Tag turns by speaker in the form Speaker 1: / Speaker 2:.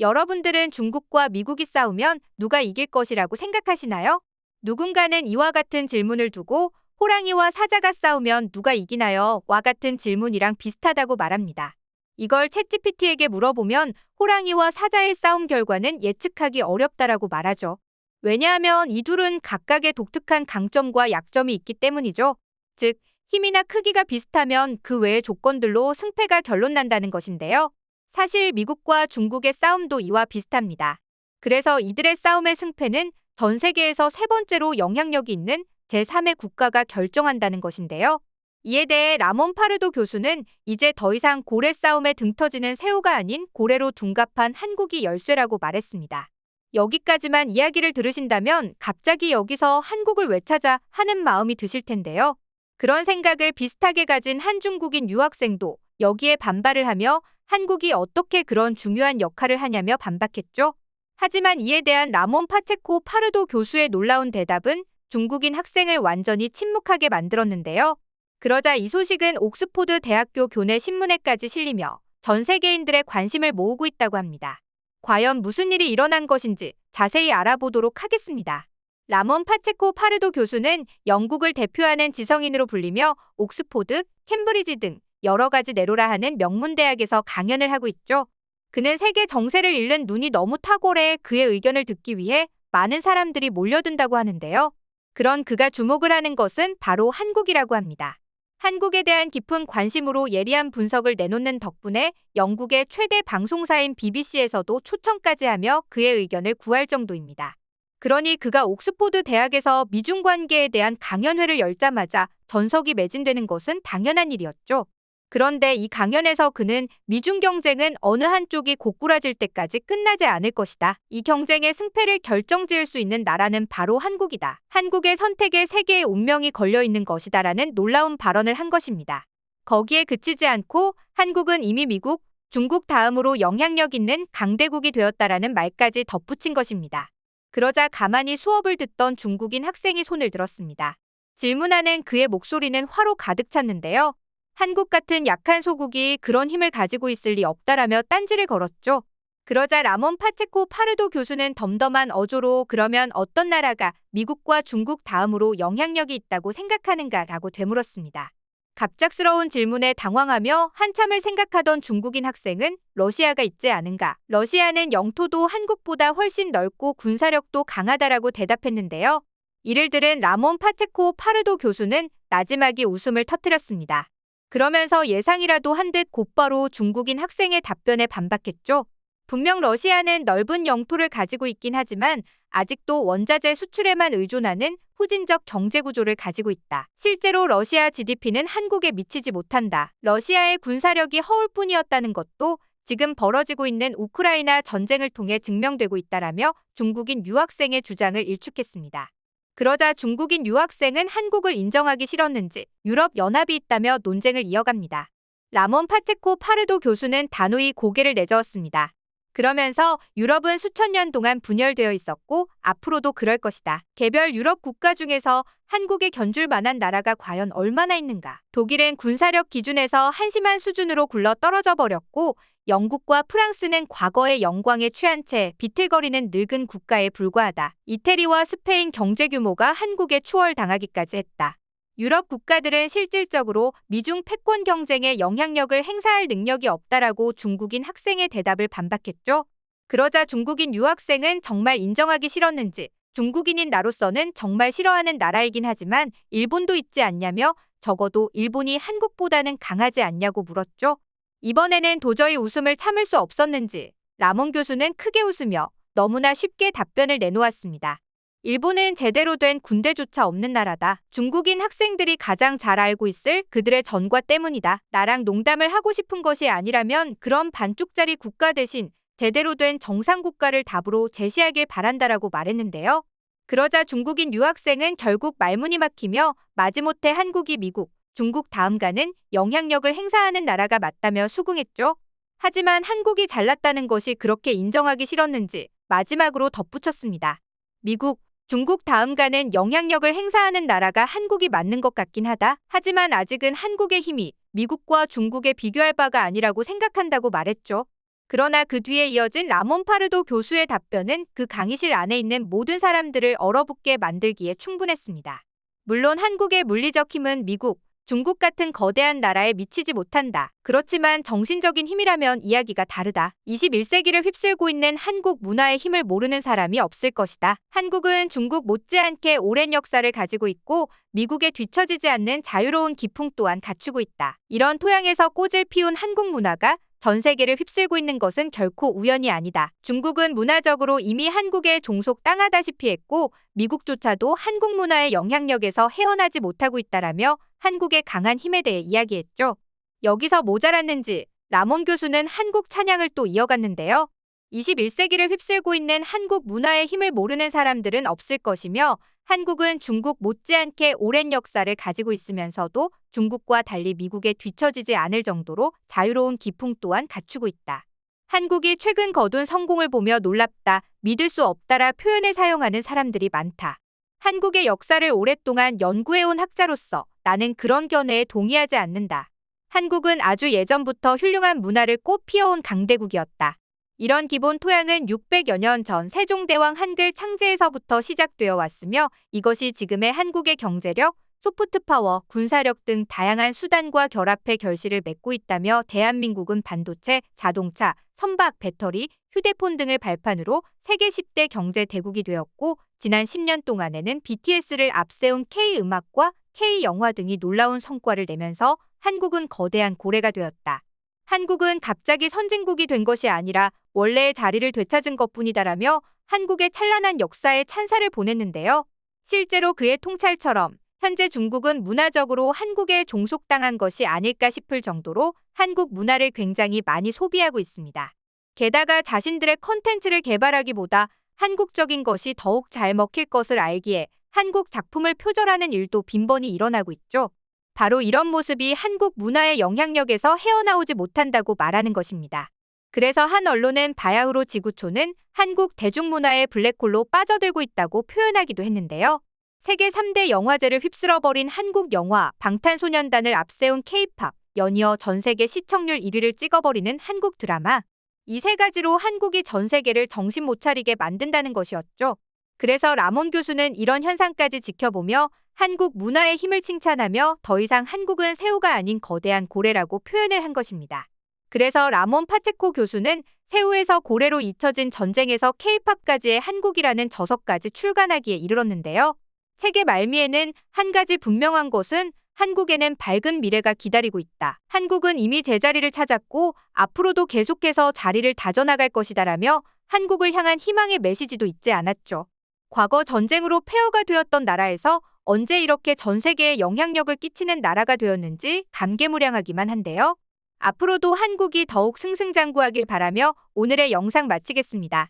Speaker 1: 여러분들은 중국과 미국이 싸우면 누가 이길 것이라고 생각하시나요? 누군가는 이와 같은 질문을 두고 호랑이와 사자가 싸우면 누가 이기나요? 와 같은 질문이랑 비슷하다고 말합니다. 이걸 챗GPT에게 물어보면 호랑이와 사자의 싸움 결과는 예측하기 어렵다라고 말하죠. 왜냐하면 이 둘은 각각의 독특한 강점과 약점이 있기 때문이죠. 즉, 힘이나 크기가 비슷하면 그 외의 조건들로 승패가 결론난다는 것인데요. 사실 미국과 중국의 싸움도 이와 비슷합니다. 그래서 이들의 싸움의 승패는 전 세계에서 세 번째로 영향력이 있는 제3의 국가가 결정한다는 것인데요. 이에 대해 라몬 파르도 교수는 이제 더 이상 고래 싸움에 등 터지는 새우가 아닌 고래로 둔갑한 한국이 열쇠라고 말했습니다. 여기까지만 이야기를 들으신다면 갑자기 여기서 한국을 왜 찾아 하는 마음이 드실 텐데요. 그런 생각을 비슷하게 가진 한 중국인 유학생도 여기에 반발을 하며 한국이 어떻게 그런 중요한 역할을 하냐며 반박했죠. 하지만 이에 대한 라몬 파체코 파르도 교수의 놀라운 대답은 중국인 학생을 완전히 침묵하게 만들었는데요. 그러자 이 소식은 옥스포드 대학교 교내 신문에까지 실리며 전 세계인들의 관심을 모으고 있다고 합니다. 과연 무슨 일이 일어난 것인지 자세히 알아보도록 하겠습니다. 라몬 파체코 파르도 교수는 영국을 대표하는 지성인으로 불리며 옥스포드, 캠브리지 등 여러 가지 내로라 하는 명문 대학에서 강연을 하고 있죠. 그는 세계 정세를 읽는 눈이 너무 탁월해 그의 의견을 듣기 위해 많은 사람들이 몰려든다고 하는데요. 그런 그가 주목을 하는 것은 바로 한국이라고 합니다. 한국에 대한 깊은 관심으로 예리한 분석을 내놓는 덕분에 영국의 최대 방송사인 BBC에서도 초청까지 하며 그의 의견을 구할 정도입니다. 그러니 그가 옥스포드 대학에서 미중 관계에 대한 강연회를 열자마자 전석이 매진되는 것은 당연한 일이었죠. 그런데 이 강연에서 그는 미중 경쟁은 어느 한쪽이 고꾸라질 때까지 끝나지 않을 것이다. 이 경쟁의 승패를 결정지을 수 있는 나라는 바로 한국이다. 한국의 선택에 세계의 운명이 걸려있는 것이다라는 놀라운 발언을 한 것입니다. 거기에 그치지 않고 한국은 이미 미국, 중국 다음으로 영향력 있는 강대국이 되었다라는 말까지 덧붙인 것입니다. 그러자 가만히 수업을 듣던 중국인 학생이 손을 들었습니다. 질문하는 그의 목소리는 화로 가득 찼는데요. 한국 같은 약한 소국이 그런 힘을 가지고 있을 리 없다라며 딴지를 걸었죠. 그러자 라몬 파체코 파르도 교수는 덤덤한 어조로 그러면 어떤 나라가 미국과 중국 다음으로 영향력이 있다고 생각하는가라고 되물었습니다. 갑작스러운 질문에 당황하며 한참을 생각하던 중국인 학생은 러시아가 있지 않은가? 러시아는 영토도 한국보다 훨씬 넓고 군사력도 강하다라고 대답했는데요. 이를 들은 라몬 파체코 파르도 교수는 나지막이 웃음을 터뜨렸습니다. 그러면서 예상이라도 한 듯 곧바로 중국인 학생의 답변에 반박했죠. 분명 러시아는 넓은 영토를 가지고 있긴 하지만 아직도 원자재 수출에만 의존하는 후진적 경제구조를 가지고 있다. 실제로 러시아 GDP는 한국에 미치지 못한다. 러시아의 군사력이 허울 뿐이었다는 것도 지금 벌어지고 있는 우크라이나 전쟁을 통해 증명되고 있다라며 중국인 유학생의 주장을 일축했습니다. 그러자 중국인 유학생은 한국을 인정하기 싫었는지 유럽연합이 있다며 논쟁을 이어갑니다. 라몬 파체코 파르도 교수는 단호히 고개를 내저었습니다. 그러면서 유럽은 수천 년 동안 분열되어 있었고 앞으로도 그럴 것이다. 개별 유럽 국가 중에서 한국에 견줄 만한 나라가 과연 얼마나 있는가. 독일은 군사력 기준에서 한심한 수준으로 굴러 떨어져 버렸고 영국과 프랑스는 과거의 영광에 취한 채 비틀거리는 늙은 국가에 불과하다. 이태리와 스페인 경제 규모가 한국에 추월당하기까지 했다. 유럽 국가들은 실질적으로 미중 패권 경쟁에 영향력을 행사할 능력이 없다라고 중국인 학생의 대답을 반박했죠. 그러자 중국인 유학생은 정말 인정하기 싫었는지 중국인인 나로서는 정말 싫어하는 나라이긴 하지만 일본도 있지 않냐며 적어도 일본이 한국보다는 강하지 않냐고 물었죠. 이번에는 도저히 웃음을 참을 수 없었는지 라몬 교수는 크게 웃으며 너무나 쉽게 답변을 내놓았습니다. 일본은 제대로 된 군대조차 없는 나라다. 중국인 학생들이 가장 잘 알고 있을 그들의 전과 때문이다. 나랑 농담을 하고 싶은 것이 아니라면 그런 반쪽짜리 국가 대신 제대로 된 정상국가를 답으로 제시하길 바란다라고 말했는데요. 그러자 중국인 유학생은 결국 말문이 막히며 마지못해 한국이 미국, 중국 다음 가는 영향력을 행사하는 나라가 맞다며 수긍했죠. 하지만 한국이 잘났다는 것이 그렇게 인정하기 싫었는지 마지막으로 덧붙였습니다. 미국, 중국 다음 가는 영향력을 행사하는 나라가 한국이 맞는 것 같긴 하다. 하지만 아직은 한국의 힘이 미국과 중국에 비교할 바가 아니라고 생각한다고 말했죠. 그러나 그 뒤에 이어진 라몬 파르도 교수의 답변은 그 강의실 안에 있는 모든 사람들을 얼어붙게 만들기에 충분했습니다. 물론 한국의 물리적 힘은 미국, 중국 같은 거대한 나라에 미치지 못한다. 그렇지만 정신적인 힘이라면 이야기가 다르다. 21세기를 휩쓸고 있는 한국 문화의 힘을 모르는 사람이 없을 것이다. 한국은 중국 못지않게 오랜 역사를 가지고 있고 미국에 뒤처지지 않는 자유로운 기풍 또한 갖추고 있다. 이런 토양에서 꽃을 피운 한국 문화가 전 세계를 휩쓸고 있는 것은 결코 우연이 아니다. 중국은 문화적으로 이미 한국에 종속당하다시피 했고 미국조차도 한국 문화의 영향력에서 헤어나지 못하고 있다라며 한국의 강한 힘에 대해 이야기했죠. 여기서 모자랐는지 라몬 교수는 한국 찬양을 또 이어갔는데요. 21세기를 휩쓸고 있는 한국 문화의 힘을 모르는 사람들은 없을 것이며 한국은 중국 못지않게 오랜 역사를 가지고 있으면서도 중국과 달리 미국에 뒤처지지 않을 정도로 자유로운 기풍 또한 갖추고 있다. 한국이 최근 거둔 성공을 보며 놀랍다, 믿을 수 없다라 표현을 사용하는 사람들이 많다. 한국의 역사를 오랫동안 연구해온 학자로서 나는 그런 견해에 동의하지 않는다. 한국은 아주 예전부터 훌륭한 문화를 꽃 피워온 강대국이었다. 이런 기본 토양은 600여 년 전 세종대왕 한글 창제에서부터 시작되어 왔으며 이것이 지금의 한국의 경제력, 소프트파워, 군사력 등 다양한 수단과 결합해 결실을 맺고 있다며 대한민국은 반도체, 자동차, 선박, 배터리, 휴대폰 등을 발판으로 세계 10대 경제 대국이 되었고 지난 10년 동안에는 BTS를 앞세운 K음악과 K영화 등이 놀라운 성과를 내면서 한국은 거대한 고래가 되었다. 한국은 갑자기 선진국이 된 것이 아니라 원래의 자리를 되찾은 것뿐이다라며 한국의 찬란한 역사에 찬사를 보냈는데요. 실제로 그의 통찰처럼 현재 중국은 문화적으로 한국에 종속당한 것이 아닐까 싶을 정도로 한국 문화를 굉장히 많이 소비하고 있습니다. 게다가 자신들의 컨텐츠를 개발하기보다 한국적인 것이 더욱 잘 먹힐 것을 알기에 한국 작품을 표절하는 일도 빈번히 일어나고 있죠. 바로 이런 모습이 한국 문화의 영향력에서 헤어나오지 못한다고 말하는 것입니다. 그래서 한 언론은 바야흐로 지구촌은 한국 대중문화의 블랙홀로 빠져들고 있다고 표현하기도 했는데요. 세계 3대 영화제를 휩쓸어버린 한국 영화, 방탄소년단을 앞세운 K-팝, 연이어 전 세계 시청률 1위를 찍어버리는 한국 드라마. 이 세 가지로 한국이 전 세계를 정신 못 차리게 만든다는 것이었죠. 그래서 라몬 교수는 이런 현상까지 지켜보며 한국 문화의 힘을 칭찬하며 더 이상 한국은 새우가 아닌 거대한 고래라고 표현을 한 것입니다. 그래서 라몬 파체코 교수는 새우에서 고래로 잊혀진 전쟁에서 K-팝까지의 한국이라는 저서까지 출간하기에 이르렀는데요. 책의 말미에는 한 가지 분명한 것은 한국에는 밝은 미래가 기다리고 있다. 한국은 이미 제자리를 찾았고 앞으로도 계속해서 자리를 다져나갈 것이다라며 한국을 향한 희망의 메시지도 잊지 않았죠. 과거 전쟁으로 폐허가 되었던 나라에서 언제 이렇게 전 세계에 영향력을 끼치는 나라가 되었는지 감개무량하기만 한데요. 앞으로도 한국이 더욱 승승장구하길 바라며 오늘의 영상 마치겠습니다.